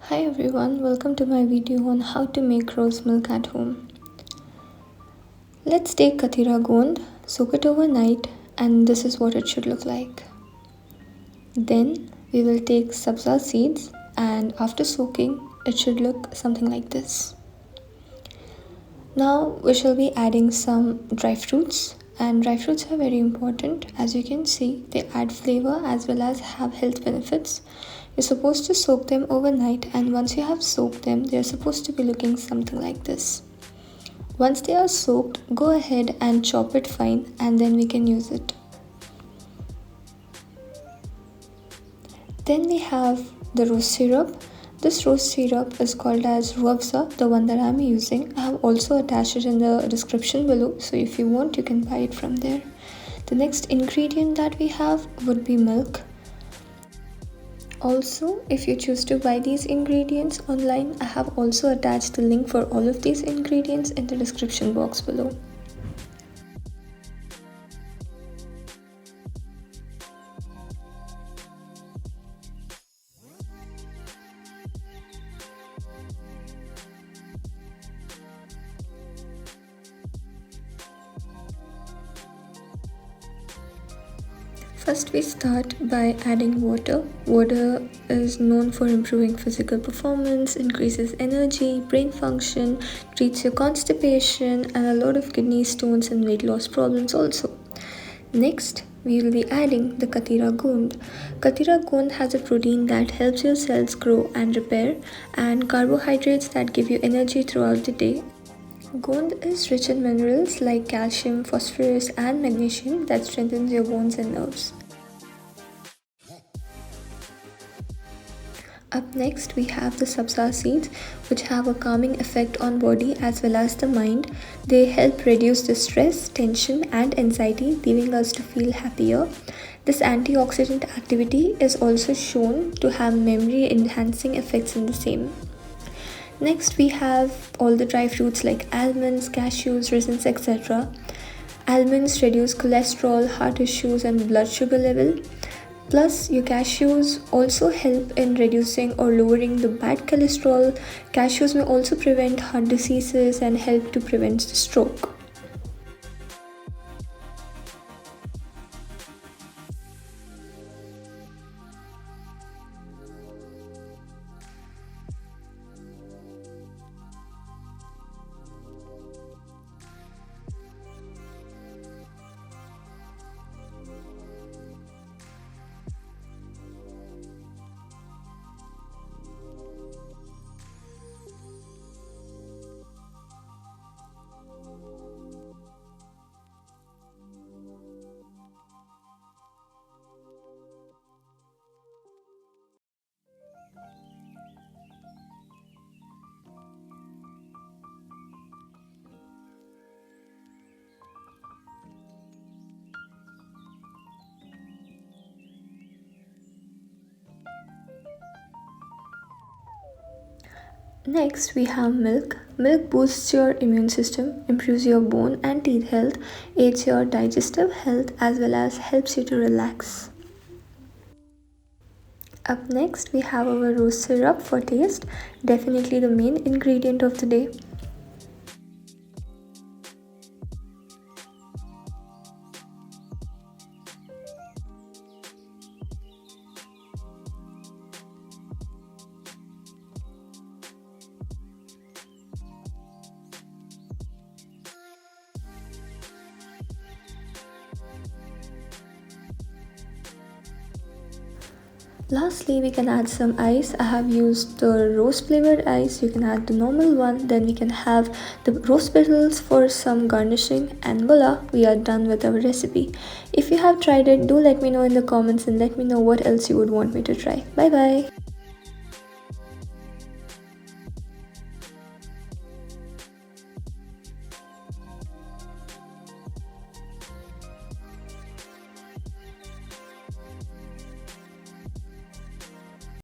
Hi everyone, welcome to my video on how to make rose milk at home. Let's take Katira Gond, soak it overnight, and this is what it should look like. Then we will take sabza seeds, and after soaking it should look something like this. Now we shall be adding some dry fruits, and dry fruits are very important. As you can see, they add flavor as well as have health benefits. You're supposed to soak them overnight, and once you have soaked them, they're supposed to be looking something like this. Once they are soaked, go ahead and chop it fine, and then we can use it. Then we have the rose syrup. This rose syrup is called as ruafza, the one that I'm using. I have also attached it in the description below, so if you want, you can buy it from there. The next ingredient that we have would be milk. Also, if you choose to buy these ingredients online, I have also attached the link for all of these ingredients in the description box below. First we start by adding water. Water is known for improving physical performance, increases energy, brain function, treats your constipation and a lot of kidney stones and weight loss problems also. Next, we will be adding the Katira Gond. Katira Gond has a protein that helps your cells grow and repair, and carbohydrates that give you energy throughout the day. Gond is rich in minerals like calcium, phosphorus and magnesium that strengthens your bones and nerves. Up next we have the sabza seeds, which have a calming effect on body as well as the mind. They help reduce the stress, tension and anxiety, leaving us to feel happier. This antioxidant activity is also shown to have memory enhancing effects in the same. Next we have all the dry fruits like almonds, cashews, raisins, etc. Almonds reduce cholesterol, heart issues and blood sugar level. Plus, your cashews also help in reducing or lowering the bad cholesterol. Cashews may also prevent heart diseases and help to prevent the stroke. Next, we have milk. Milk boosts your immune system, improves your bone and teeth health, aids your digestive health as well as helps you to relax. Up next, we have our rose syrup for taste, definitely the main ingredient of the day. Lastly, we can add some ice. I have used the rose flavored ice. You can add the normal one. Then we can have the rose petals for some garnishing, and voila, we are done with our recipe. If you have tried it, do let me know in the comments and let me know what else you would want me to try. Bye bye.